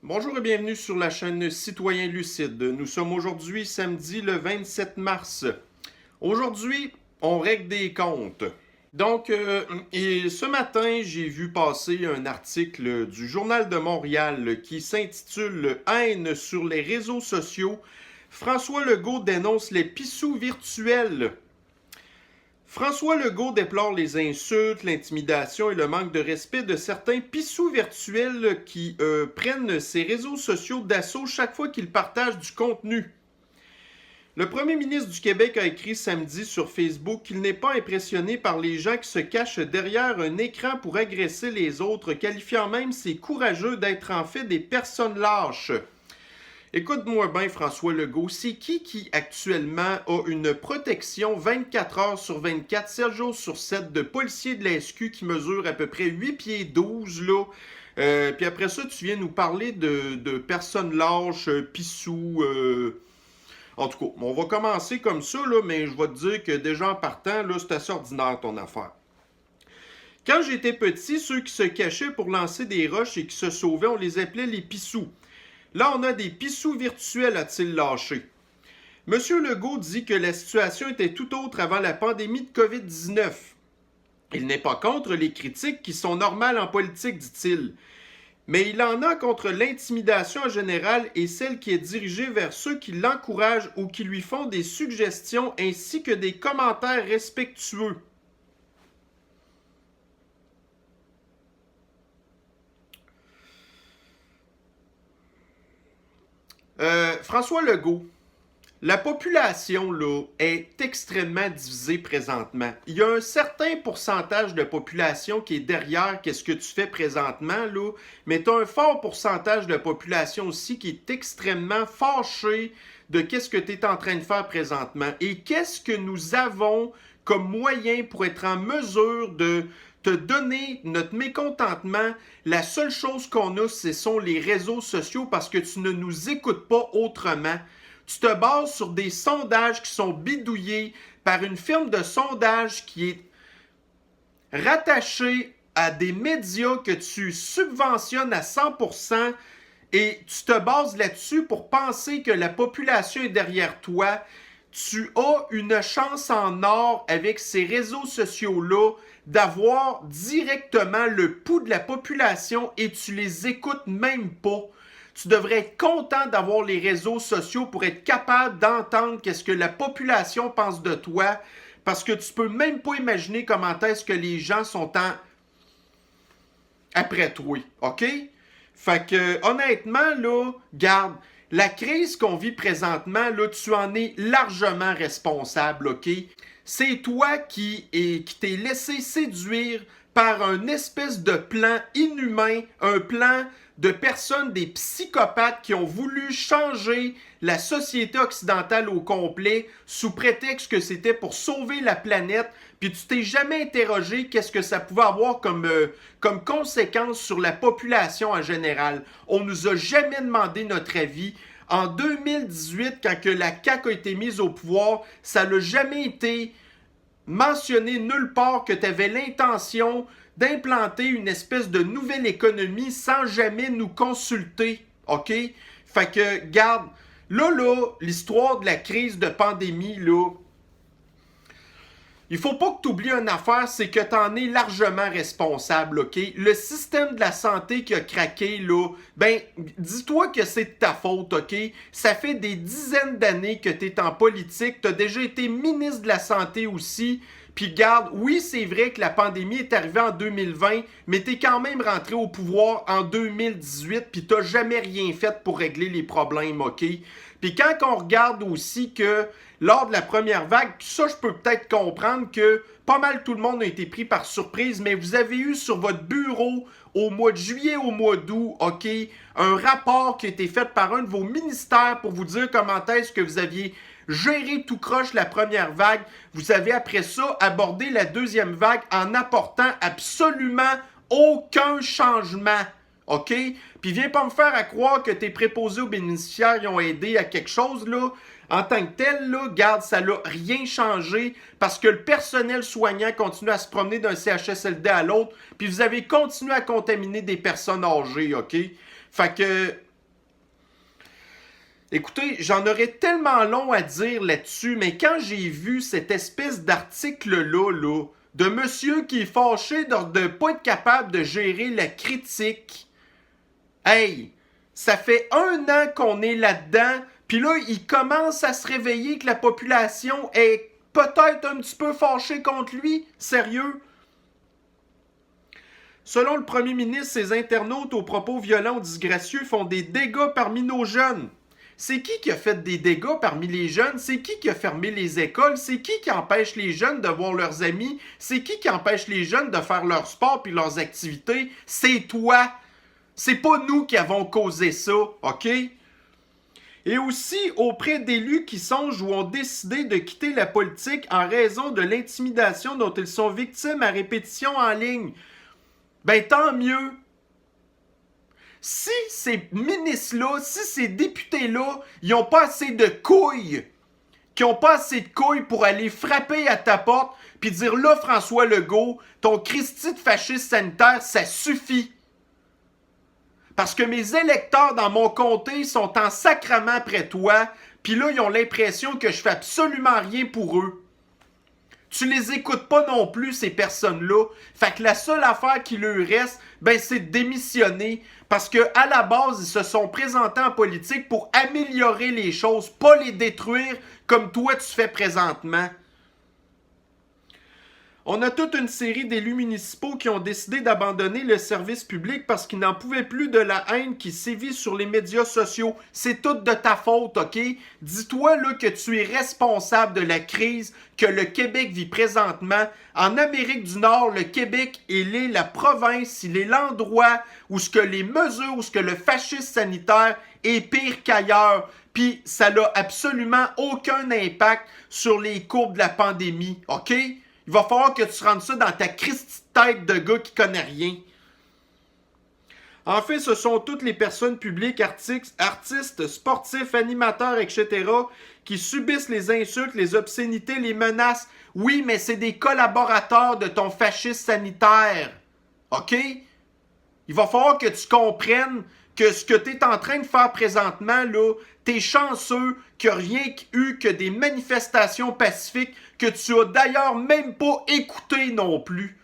Bonjour et bienvenue sur la chaîne Citoyen Lucide. Nous sommes aujourd'hui samedi le 27 mars. Aujourd'hui, on règle des comptes. Et ce matin, j'ai vu passer un article du Journal de Montréal qui s'intitule Haine sur les réseaux sociaux. François Legault dénonce les pissous virtuels. François Legault déplore les insultes, l'intimidation et le manque de respect de certains pissous virtuels qui prennent ces réseaux sociaux d'assaut chaque fois qu'ils partagent du contenu. Le premier ministre du Québec a écrit samedi sur Facebook qu'il n'est pas impressionné par les gens qui se cachent derrière un écran pour agresser les autres, qualifiant même ces courageux d'être en fait des personnes lâches. Écoute-moi bien, François Legault, c'est qui actuellement a une protection 24 heures sur 24, 7 jours sur 7 de policiers de la SQ qui mesurent à peu près 8 pieds 12, là? Puis après ça, tu viens nous parler de personnes lâches, pissous. En tout cas, on va commencer comme ça, là, mais je vais te dire que déjà en partant, là, c'est assez ordinaire ton affaire. Quand j'étais petit, ceux qui se cachaient pour lancer des roches et qui se sauvaient, on les appelait les pissous. Là, on a des pissous virtuels, a-t-il lâché. Monsieur Legault dit que la situation était tout autre avant la pandémie de COVID-19. Il n'est pas contre les critiques qui sont normales en politique, dit-il. Mais il en a contre l'intimidation en général et celle qui est dirigée vers ceux qui l'encouragent ou qui lui font des suggestions ainsi que des commentaires respectueux. François Legault, la population là, est extrêmement divisée présentement. Il y a un certain pourcentage de population qui est derrière qu'est-ce que tu fais présentement, là, mais tu as un fort pourcentage de population aussi qui est extrêmement fâché de qu'est-ce que tu es en train de faire présentement. Et qu'est-ce que nous avons comme moyen pour être en mesure de te donner notre mécontentement. La seule chose qu'on a, ce sont les réseaux sociaux parce que tu ne nous écoutes pas autrement. Tu te bases sur des sondages qui sont bidouillés par une firme de sondage qui est rattachée à des médias que tu subventionnes à 100% et tu te bases là-dessus pour penser que la population est derrière toi. Tu as une chance en or avec ces réseaux sociaux-là d'avoir directement le pouls de la population et tu les écoutes même pas. Tu devrais être content d'avoir les réseaux sociaux pour être capable d'entendre qu'est-ce que la population pense de toi parce que tu peux même pas imaginer comment est-ce que les gens sont après toi, OK? Fait que, honnêtement, là, garde, la crise qu'on vit présentement, là, tu en es largement responsable, OK? C'est toi qui t'es laissé séduire par un espèce de plan inhumain, un plan de personnes, des psychopathes qui ont voulu changer la société occidentale au complet sous prétexte que c'était pour sauver la planète, puis tu t'es jamais interrogé qu'est-ce que ça pouvait avoir comme conséquence sur la population en général. On nous a jamais demandé notre avis. En 2018, quand que la CAQ a été mise au pouvoir, ça n'a jamais été mentionné nulle part que tu avais l'intention d'implanter une espèce de nouvelle économie sans jamais nous consulter, OK? Fait que, garde, là, l'histoire de la crise de pandémie, là, il faut pas que tu oublies une affaire, c'est que tu en es largement responsable, OK? Le système de la santé qui a craqué, là, ben, dis-toi que c'est de ta faute, OK? Ça fait des dizaines d'années que tu es en politique, tu as déjà été ministre de la Santé aussi, puis garde, oui, c'est vrai que la pandémie est arrivée en 2020, mais tu es quand même rentré au pouvoir en 2018, puis tu n'as jamais rien fait pour régler les problèmes, OK? Puis quand on regarde aussi que lors de la première vague, ça je peux peut-être comprendre que pas mal tout le monde a été pris par surprise, mais vous avez eu sur votre bureau au mois de juillet, au mois d'août, OK, un rapport qui a été fait par un de vos ministères pour vous dire comment est-ce que vous aviez géré tout croche la première vague. Vous avez après ça abordé la deuxième vague en apportant absolument aucun changement. OK? Puis viens pas me faire à croire que tes préposés aux bénéficiaires ils ont aidé à quelque chose, là. En tant que tel, là, garde, ça n'a rien changé parce que le personnel soignant continue à se promener d'un CHSLD à l'autre, puis vous avez continué à contaminer des personnes âgées, OK? Fait que Écoutez, j'en aurais tellement long à dire là-dessus, mais quand j'ai vu cette espèce d'article-là, de monsieur qui est fâché de ne pas être capable de gérer la critique, hey, ça fait 1 an qu'on est là-dedans, puis là, il commence à se réveiller que la population est peut-être un petit peu fâchée contre lui. Sérieux? Selon le premier ministre, ces internautes aux propos violents ou disgracieux font des dégâts parmi nos jeunes. C'est qui a fait des dégâts parmi les jeunes? C'est qui a fermé les écoles? C'est qui empêche les jeunes de voir leurs amis? C'est qui empêche les jeunes de faire leur sport puis leurs activités? C'est toi! C'est pas nous qui avons causé ça, OK? Et aussi auprès d'élus qui songent ou ont décidé de quitter la politique en raison de l'intimidation dont ils sont victimes à répétition en ligne. Ben tant mieux! Si ces ministres-là, si ces députés-là, ils n'ont pas assez de couilles, qui n'ont pas assez de couilles pour aller frapper à ta porte, puis dire là, François Legault, ton Christi de fasciste sanitaire, ça suffit. Parce que mes électeurs dans mon comté sont en sacrement après toi, puis là, ils ont l'impression que je fais absolument rien pour eux. Tu les écoutes pas non plus, ces personnes-là. Fait que la seule affaire qui leur reste, ben, c'est de démissionner. Parce que à la base, ils se sont présentés en politique pour améliorer les choses, pas les détruire comme toi tu fais présentement. On a toute une série d'élus municipaux qui ont décidé d'abandonner le service public parce qu'ils n'en pouvaient plus de la haine qui sévit sur les médias sociaux. C'est tout de ta faute, OK? Dis-toi là que tu es responsable de la crise que le Québec vit présentement. En Amérique du Nord, le Québec, il est la province, il est l'endroit où ce que les mesures, où ce que le fascisme sanitaire est pire qu'ailleurs. Puis ça n'a absolument aucun impact sur les courbes de la pandémie, OK? Il va falloir que tu rendes ça dans ta Christie de tête de gars qui connaît rien. En fait, ce sont toutes les personnes publiques, artistes, sportifs, animateurs, etc. qui subissent les insultes, les obscénités, les menaces. Oui, mais c'est des collaborateurs de ton fascisme sanitaire. OK? Il va falloir que tu comprennes que ce que tu es en train de faire présentement, là, t'es chanceux qu'il n'y a rien eu que des manifestations pacifiques que tu as d'ailleurs même pas écoutées non plus.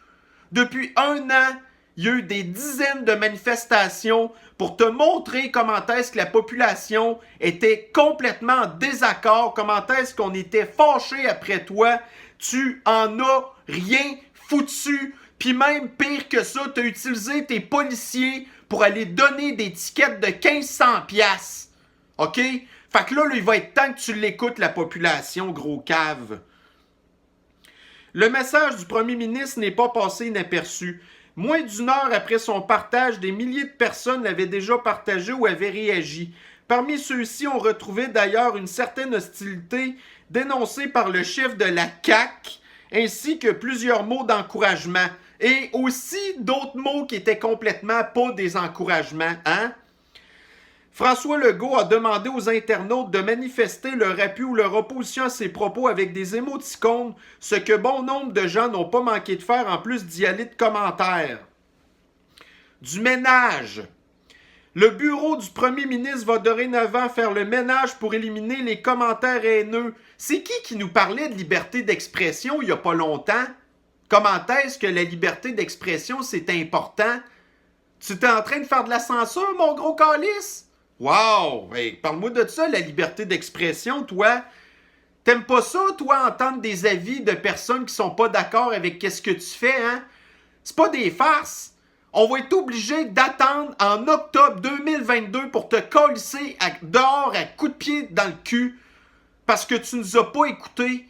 Depuis 1 an, il y a eu des dizaines de manifestations pour te montrer comment est-ce que la population était complètement en désaccord, comment est-ce qu'on était fâché après toi. Tu en as rien foutu. Puis même pire que ça, tu as utilisé tes policiers pour aller donner des tickets de 1500$. OK? Fait que là, il va être temps que tu l'écoutes, la population, gros cave. Le message du premier ministre n'est pas passé inaperçu. Moins d'1 heure après son partage, des milliers de personnes l'avaient déjà partagé ou avaient réagi. Parmi ceux-ci, on retrouvait d'ailleurs une certaine hostilité dénoncée par le chef de la CAQ, ainsi que plusieurs mots d'encouragement. Et aussi d'autres mots qui étaient complètement pas des encouragements, hein? François Legault a demandé aux internautes de manifester leur appui ou leur opposition à ses propos avec des émoticônes, ce que bon nombre de gens n'ont pas manqué de faire en plus d'y aller de commentaires. Du ménage. Le bureau du premier ministre va dorénavant faire le ménage pour éliminer les commentaires haineux. C'est qui nous parlait de liberté d'expression il n'y a pas longtemps? Comment est-ce que la liberté d'expression, c'est important? Tu es en train de faire de la censure, mon gros calice? Wow! Hey, parle-moi de ça, la liberté d'expression, toi. T'aimes pas ça, toi, entendre des avis de personnes qui sont pas d'accord avec qu'est-ce que tu fais, hein? C'est pas des farces. On va être obligé d'attendre en octobre 2022 pour te colisser dehors à coups de pied dans le cul parce que tu nous as pas écoutés.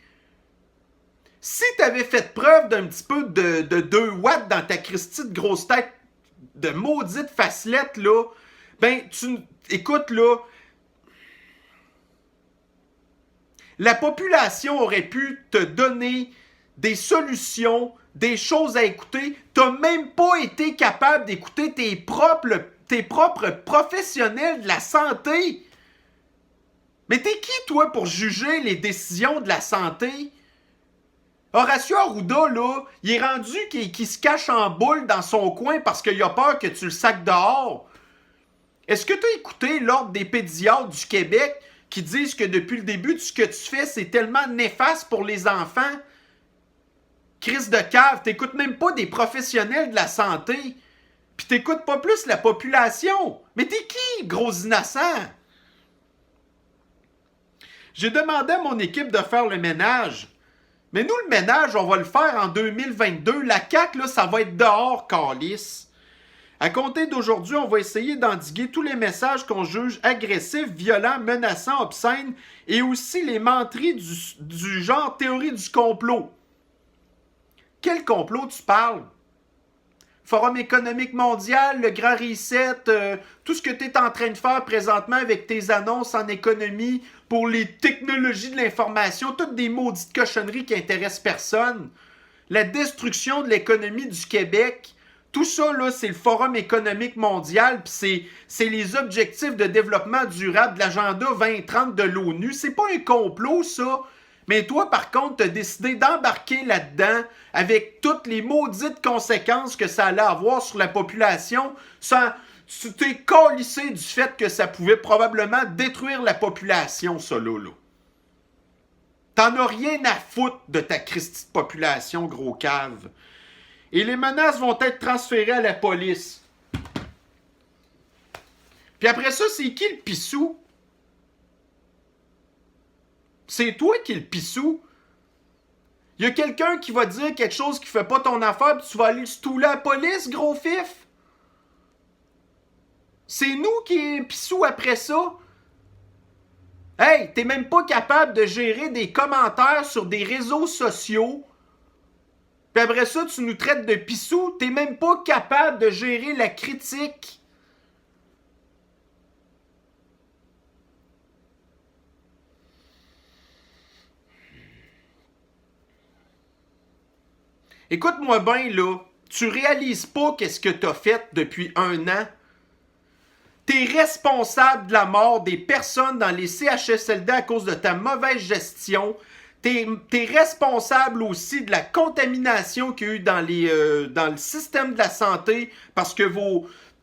Si t'avais fait preuve d'un petit peu de 2 watts dans ta Christie de grosse tête de maudite facelette, là, ben, écoute, là, la population aurait pu te donner des solutions, des choses à écouter. T'as même pas été capable d'écouter tes propres professionnels de la santé. Mais t'es qui, toi, pour juger les décisions de la santé? Horacio Arruda, là, il est rendu qu'il se cache en boule dans son coin parce qu'il a peur que tu le sacs dehors. Est-ce que tu as écouté l'Ordre des pédiatres du Québec qui disent que depuis le début, ce que tu fais, c'est tellement néfaste pour les enfants? Crise de cave, t'écoutes même pas des professionnels de la santé. Puis t'écoutes pas plus la population. Mais t'es qui, gros innocent? J'ai demandé à mon équipe de faire le ménage. Mais nous, le ménage, on va le faire en 2022. La CAQ, là, ça va être dehors, câlisse. À compter d'aujourd'hui, on va essayer d'endiguer tous les messages qu'on juge agressifs, violents, menaçants, obscènes et aussi les menteries du genre théorie du complot. Quel complot tu parles? Forum économique mondial, le Grand Reset, tout ce que tu es en train de faire présentement avec tes annonces en économie pour les technologies de l'information, toutes des maudites cochonneries qui intéressent personne. La destruction de l'économie du Québec, tout ça, là, c'est le Forum économique mondial, puis c'est les objectifs de développement durable de l'agenda 2030 de l'ONU. C'est pas un complot, ça. Mais toi, par contre, tu as décidé d'embarquer là-dedans avec toutes les maudites conséquences que ça allait avoir sur la population. Tu t'es calissé du fait que ça pouvait probablement détruire la population, ça là. T'en as rien à foutre de ta Christie de population, gros cave. Et les menaces vont être transférées à la police. Puis après ça, c'est qui le pissou? C'est toi qui es le pissou. Il y a quelqu'un qui va dire quelque chose qui fait pas ton affaire, puis tu vas aller stouler à la police, gros fif. C'est nous qui est pissou après ça. Hey, t'es même pas capable de gérer des commentaires sur des réseaux sociaux. Puis après ça, tu nous traites de pissou. T'es même pas capable de gérer la critique. Écoute-moi bien, là. Tu réalises pas qu'est-ce que t'as fait depuis 1 an? T'es responsable de la mort des personnes dans les CHSLD à cause de ta mauvaise gestion. T'es responsable aussi de la contamination qu'il y a eu dans le système de la santé parce que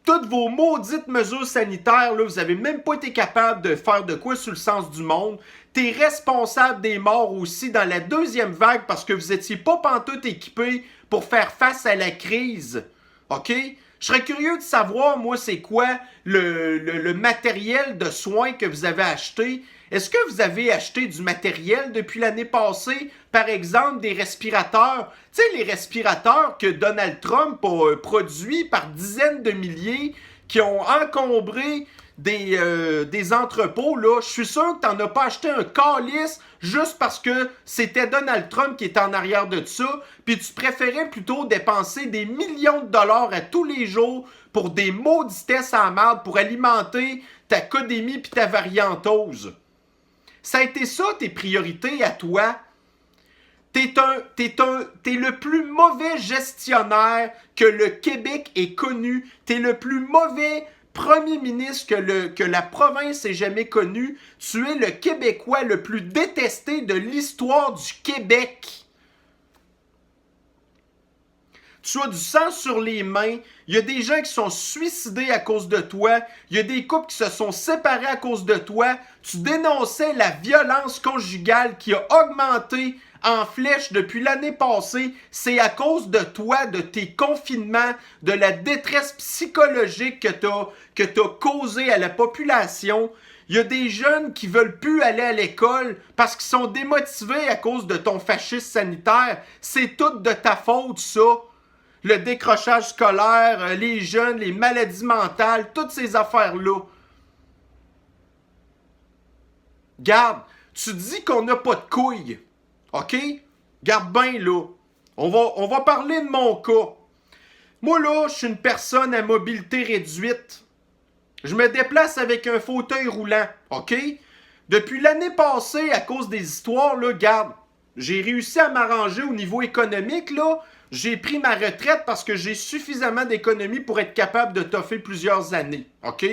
toutes vos maudites mesures sanitaires, là, vous avez même pas été capable de faire de quoi sur le sens du monde. T'es responsable des morts aussi dans la 2e vague parce que vous étiez pas pantoute équipés pour faire face à la crise. OK? Je serais curieux de savoir, moi, c'est quoi le matériel de soins que vous avez acheté. Est-ce que vous avez acheté du matériel depuis l'année passée? Par exemple, des respirateurs. Tu sais, les respirateurs que Donald Trump a produits par dizaines de milliers qui ont encombré des entrepôts, là. Je suis sûr que tu n'en as pas acheté un calice juste parce que c'était Donald Trump qui était en arrière de ça, puis tu préférais plutôt dépenser des millions de dollars à tous les jours pour des mauditesses à la merde pour alimenter ta codémie puis ta variantose. Ça a été ça tes priorités à toi. T'es le plus mauvais gestionnaire que le Québec ait connu. T'es le plus mauvais premier ministre que la province ait jamais connu. Tu es le Québécois le plus détesté de l'histoire du Québec. Tu as du sang sur les mains. Il y a des gens qui sont suicidés à cause de toi. Il y a des couples qui se sont séparés à cause de toi. Tu dénonçais la violence conjugale qui a augmenté en flèche depuis l'année passée. C'est à cause de toi, de tes confinements, de la détresse psychologique que t'as causé à la population. Il y a des jeunes qui veulent plus aller à l'école parce qu'ils sont démotivés à cause de ton fascisme sanitaire. C'est tout de ta faute, ça. Le décrochage scolaire, les jeunes, les maladies mentales, toutes ces affaires-là. Garde, tu dis qu'on n'a pas de couilles. OK? Garde bien, là. On va parler de mon cas. Moi, là, je suis une personne à mobilité réduite. Je me déplace avec un fauteuil roulant. OK? Depuis l'année passée, à cause des histoires, là, garde, j'ai réussi à m'arranger au niveau économique, là. J'ai pris ma retraite parce que j'ai suffisamment d'économie pour être capable de toffer plusieurs années. OK?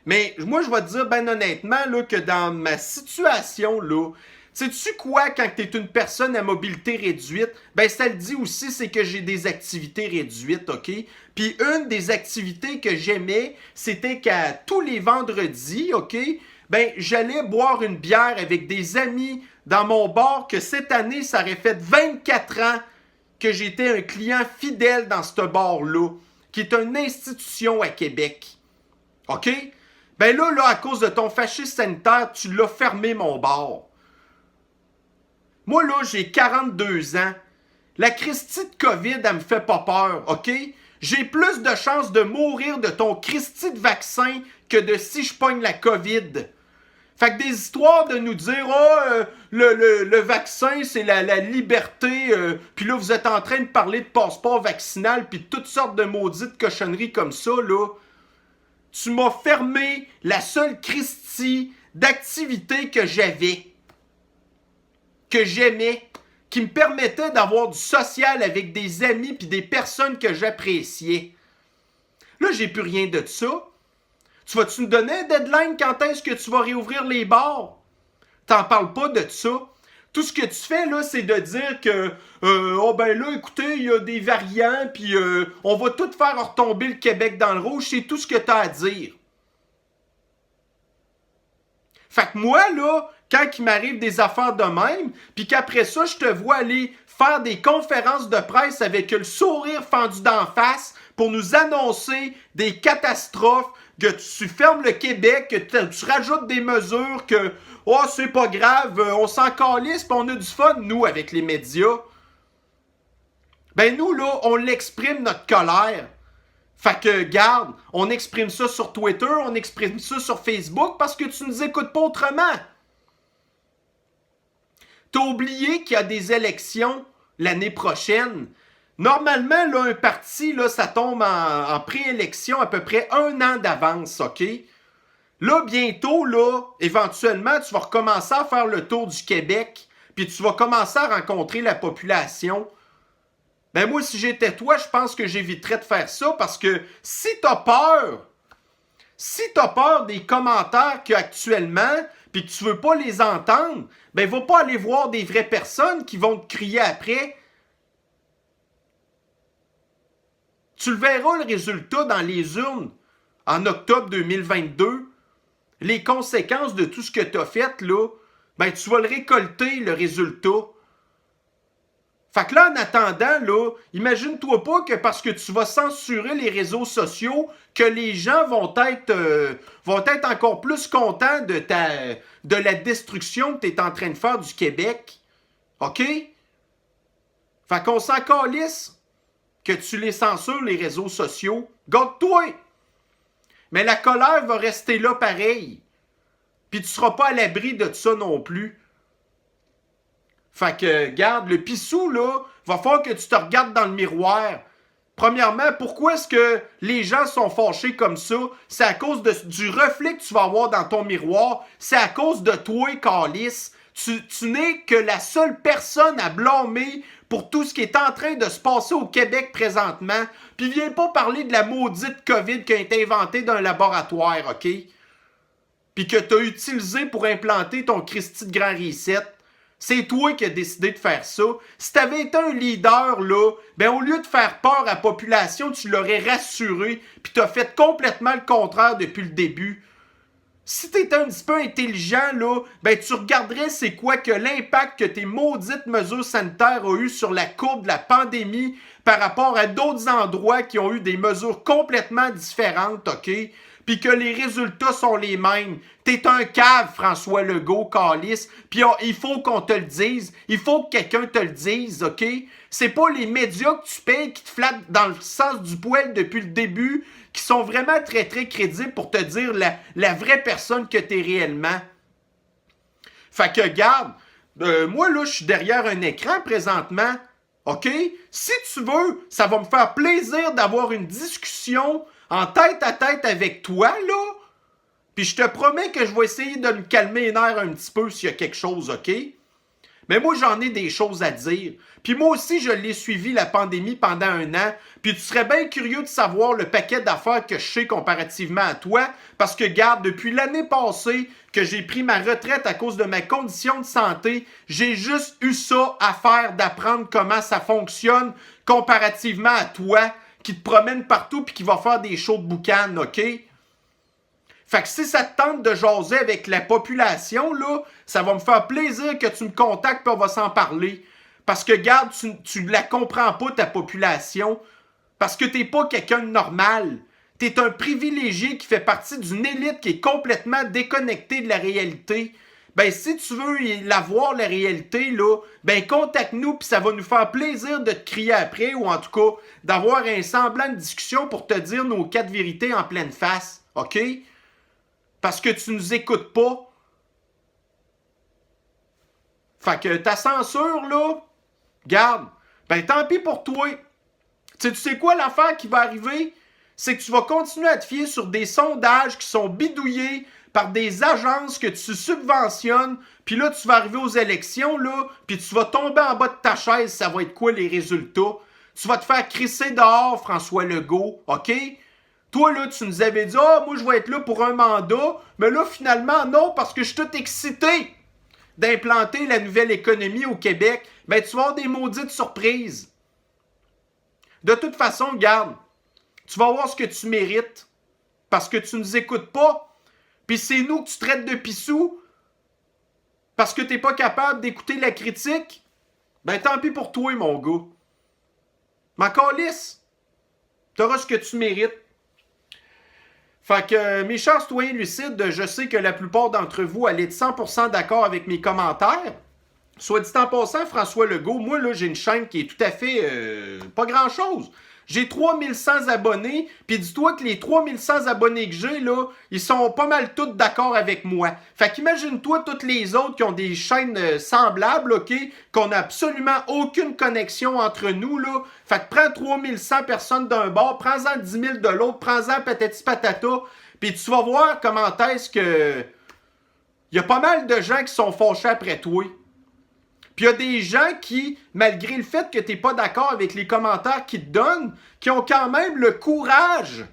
Mais moi, je vais te dire ben honnêtement là, que dans ma situation, là, tu Sais-tu quoi, quand tu es une personne à mobilité réduite, ben ça le dit aussi, c'est que j'ai des activités réduites, OK? Puis une des activités que j'aimais, c'était qu'à tous les vendredis, OK? Ben j'allais boire une bière avec des amis dans mon bar, que cette année, ça aurait fait 24 ans que j'étais un client fidèle dans ce bar-là, qui est une institution à Québec. OK? Ben là, à cause de ton fascisme sanitaire, tu l'as fermé, mon bar. Moi, là, j'ai 42 ans. La Christie de COVID, elle me fait pas peur, OK? J'ai plus de chances de mourir de ton Christie de vaccin que de si je pogne la COVID. Fait que des histoires de nous dire « Oh, le vaccin, c'est la liberté. Puis là, vous êtes en train de parler de passeport vaccinal puis de toutes sortes de maudites cochonneries comme ça, là. Tu m'as fermé la seule Christie d'activité que j'avais, que j'aimais, qui me permettait d'avoir du social avec des amis puis des personnes que j'appréciais. Là, j'ai plus rien de ça. Tu vas-tu me donner un deadline quand est-ce que tu vas réouvrir les bars? T'en parles pas de ça. Tout ce que tu fais, là, c'est de dire que oh ben là, écoutez, il y a des variants, puis on va tout faire retomber le Québec dans le rouge. C'est tout ce que t'as à dire. Fait que moi, là, quand il m'arrive des affaires de même, puis qu'après ça, je te vois aller faire des conférences de presse avec le sourire fendu d'en face pour nous annoncer des catastrophes, que tu fermes le Québec, que tu rajoutes des mesures, que oh, c'est pas grave, on s'en calisse, puis on a du fun, nous, avec les médias. Ben nous, là, on l'exprime, notre colère. Fait que, garde, on exprime ça sur Twitter, on exprime ça sur Facebook, parce que tu nous écoutes pas autrement. T'as oublié qu'il y a des élections l'année prochaine. Normalement, là, un parti, là, ça tombe en préélection à peu près 1 an d'avance, OK? Là, bientôt, là, éventuellement, tu vas recommencer à faire le tour du Québec, puis tu vas commencer à rencontrer la population. Ben moi, si j'étais toi, je pense que j'éviterais de faire ça, parce que si t'as peur des commentaires qu'il y a actuellement, puis que tu veux pas les entendre, ben va pas aller voir des vraies personnes qui vont te crier après. Tu le verras, le résultat, dans les urnes en octobre 2022. Les conséquences de tout ce que tu as fait, là, ben tu vas le récolter, le résultat. Fait que là, en attendant, là, imagine-toi pas que parce que tu vas censurer les réseaux sociaux, que les gens vont être encore plus contents de la destruction que tu es en train de faire du Québec. OK? Fait qu'on s'en calisse que tu les censures, les réseaux sociaux. Garde-toi! Mais la colère va rester là pareil. Puis tu seras pas à l'abri de ça non plus. Fait que, garde, le pissou, là, va falloir que tu te regardes dans le miroir. Premièrement, pourquoi est-ce que les gens sont fâchés comme ça? C'est à cause du reflet que tu vas avoir dans ton miroir. C'est à cause de toi, calice. Tu n'es que la seule personne à blâmer pour tout ce qui est en train de se passer au Québec présentement. Puis viens pas parler de la maudite COVID qui a été inventée dans un laboratoire, OK? Puis que tu as utilisé pour implanter ton Christy de Grand Reset. C'est toi qui as décidé de faire ça. Si tu avais été un leader, là, ben au lieu de faire peur à la population, tu l'aurais rassuré, puis tu as fait complètement le contraire depuis le début. Si tu étais un petit peu intelligent, là, ben tu regarderais c'est quoi que l'impact que tes maudites mesures sanitaires ont eu sur la courbe de la pandémie par rapport à d'autres endroits qui ont eu des mesures complètement différentes, OK? Puis que les résultats sont les mêmes. T'es un cave, François Legault, calice. Puis il faut qu'on te le dise. Il faut que quelqu'un te le dise, OK? C'est pas les médias que tu payes qui te flattent dans le sens du poil depuis le début, qui sont vraiment très, très crédibles pour te dire la vraie personne que t'es réellement. Fait que, regarde, moi, là, je suis derrière un écran présentement. OK? Si tu veux, ça va me faire plaisir d'avoir une discussion en tête à tête avec toi, là. Puis je te promets que je vais essayer de me calmer les nerfs un petit peu s'il y a quelque chose, OK? Mais moi, j'en ai des choses à dire. Puis moi aussi, je l'ai suivi, la pandémie, pendant 1 an. Puis tu serais bien curieux de savoir le paquet d'affaires que je sais comparativement à toi. Parce que, garde, depuis l'année passée que j'ai pris ma retraite à cause de ma condition de santé, j'ai juste eu ça à faire d'apprendre comment ça fonctionne comparativement à toi qui te promène partout puis qui va faire des shows de boucan, OK? Fait que si ça te tente de jaser avec la population, là, ça va me faire plaisir que tu me contactes et on va s'en parler. Parce que, regarde, tu la comprends pas, ta population. Parce que t'es pas quelqu'un de normal. T'es un privilégié qui fait partie d'une élite qui est complètement déconnectée de la réalité. Ben, si tu veux la voir, la réalité, là, ben, contacte-nous puis ça va nous faire plaisir de te crier après ou en tout cas d'avoir un semblant de discussion pour te dire nos 4 vérités en pleine face. OK? Parce que tu nous écoutes pas. Fait que ta censure, là, garde, ben tant pis pour toi. Tu sais quoi l'affaire qui va arriver? C'est que tu vas continuer à te fier sur des sondages qui sont bidouillés par des agences que tu subventionnes, puis là, tu vas arriver aux élections, là, puis tu vas tomber en bas de ta chaise, ça va être quoi les résultats? Tu vas te faire crisser dehors, François Legault, OK? Toi, là, tu nous avais dit « Ah, moi, je vais être là pour un mandat. » Mais là, finalement, non, parce que je suis tout excité d'implanter la nouvelle économie au Québec. Ben, tu vas avoir des maudites surprises. De toute façon, regarde, tu vas voir ce que tu mérites parce que tu nous écoutes pas. Puis c'est nous que tu traites de pissou parce que t'es pas capable d'écouter la critique. Ben, tant pis pour toi, mon gars. Ma calisse, t'auras ce que tu mérites. Fait que, mes chers citoyens lucides, je sais que la plupart d'entre vous allez être 100% d'accord avec mes commentaires. Soit dit en passant, François Legault, moi, là, j'ai une chaîne qui est tout à fait pas grand-chose. J'ai 3100 abonnés, puis dis-toi que les 3100 abonnés que j'ai, là, ils sont pas mal tous d'accord avec moi. Fait qu'imagine-toi toutes les autres qui ont des chaînes semblables, OK, qu'on n'a absolument aucune connexion entre nous, là. Fait que prends 3100 personnes d'un bord, prends-en 10 000 de l'autre, prends-en patati patata, puis tu vas voir comment est-ce que... Il y a pas mal de gens qui sont fâchés après toi. Puis il y a des gens qui, malgré le fait que tu n'es pas d'accord avec les commentaires qu'ils te donnent, qui ont quand même le courage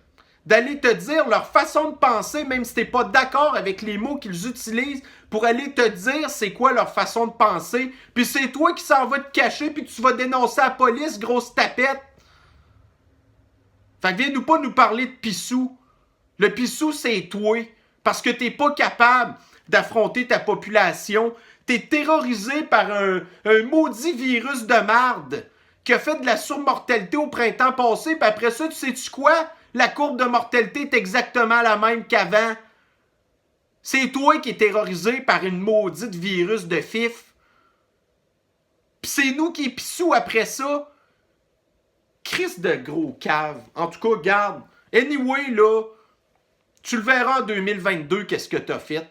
d'aller te dire leur façon de penser, même si tu n'es pas d'accord avec les mots qu'ils utilisent, pour aller te dire c'est quoi leur façon de penser. Puis c'est toi qui s'en vas te cacher, puis tu vas dénoncer la police, grosse tapette. Fait que viens-nous pas nous parler de pissou. Le pissou, c'est toi. Parce que tu n'es pas capable d'affronter ta population. T'es terrorisé par un maudit virus de marde qui a fait de la surmortalité au printemps passé, puis après ça, tu sais-tu quoi? La courbe de mortalité est exactement la même qu'avant. C'est toi qui es terrorisé par une maudite virus de fif. Puis c'est nous qui pissou après ça. Christ de gros cave. En tout cas, garde. Anyway, là, tu le verras en 2022, qu'est-ce que t'as fait.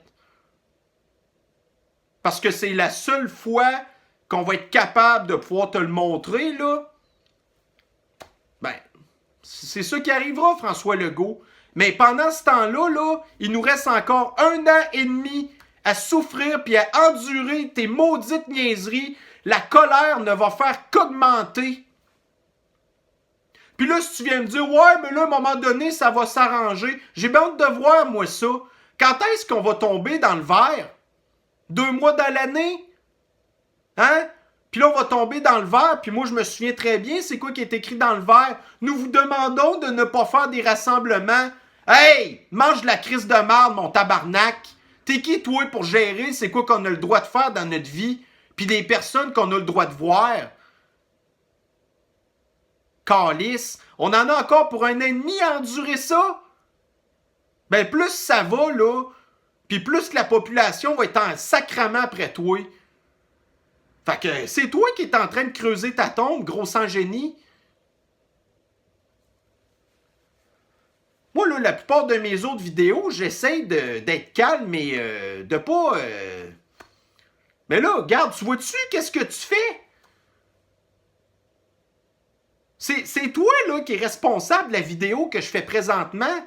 Parce que c'est la seule fois qu'on va être capable de pouvoir te le montrer, là. Ben, c'est ça qui arrivera, François Legault. Mais pendant ce temps-là, là, il nous reste encore 1 an et demi à souffrir puis à endurer tes maudites niaiseries. La colère ne va faire qu'augmenter. Puis là, si tu viens me dire « Ouais, mais là, à un moment donné, ça va s'arranger. » J'ai bien hâte de voir, moi, ça. Quand est-ce qu'on va tomber dans le verre? 2 mois dans l'année? Hein? Puis là, on va tomber dans le verre. Puis moi, je me souviens très bien, c'est quoi qui est écrit dans le verre? Nous vous demandons de ne pas faire des rassemblements. Hey! Mange de la crise de marde, mon tabarnak! T'es qui, toi, pour gérer c'est quoi qu'on a le droit de faire dans notre vie? Puis des personnes qu'on a le droit de voir? Calice! On en a encore pour 1 an et demi à endurer ça? Ben, plus ça va, là... Puis plus que la population va être en sacrament après toi. Fait que c'est toi qui es en train de creuser ta tombe, gros sans génie. Moi, là, la plupart de mes autres vidéos, j'essaie d'être calme, mais de pas... Mais là, regarde, tu vois-tu qu'est-ce que tu fais? C'est toi, là, qui es responsable de la vidéo que je fais présentement.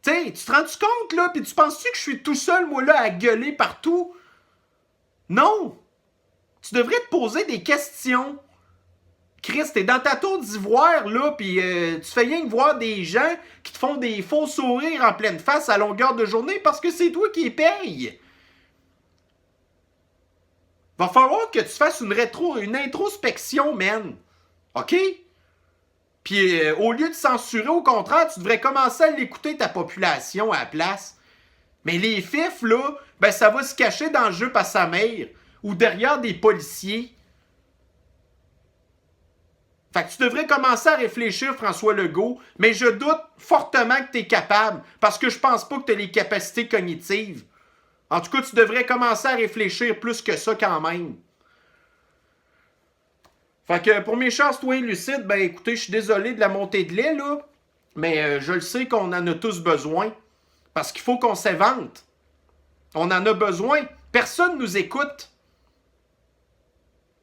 Tu sais, tu te rends-tu compte, là, puis tu penses-tu que je suis tout seul, moi, là, à gueuler partout? Non! Tu devrais te poser des questions. Chris, t'es dans ta tour d'ivoire, là, pis tu fais rien que voir des gens qui te font des faux sourires en pleine face à longueur de journée parce que c'est toi qui les payes. Va falloir que tu fasses une introspection, man. OK? Puis au lieu de censurer, au contraire, tu devrais commencer à l'écouter ta population à la place. Mais les fifs, là, ben ça va se cacher dans le jeu par sa mère ou derrière des policiers. Fait que tu devrais commencer à réfléchir, François Legault, mais je doute fortement que tu es capable, parce que je pense pas que tu as les capacités cognitives. En tout cas, tu devrais commencer à réfléchir plus que ça quand même. Fait que pour mes chers citoyens lucides, ben écoutez, je suis désolé de la montée de lait, là, mais je le sais qu'on en a tous besoin, parce qu'il faut qu'on s'évente. On en a besoin. Personne nous écoute.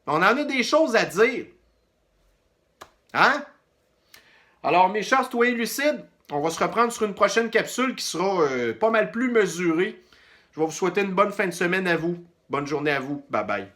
On en a des choses à dire. Hein? Alors, mes chers citoyens lucides, on va se reprendre sur une prochaine capsule qui sera pas mal plus mesurée. Je vais vous souhaiter une bonne fin de semaine à vous. Bonne journée à vous. Bye bye.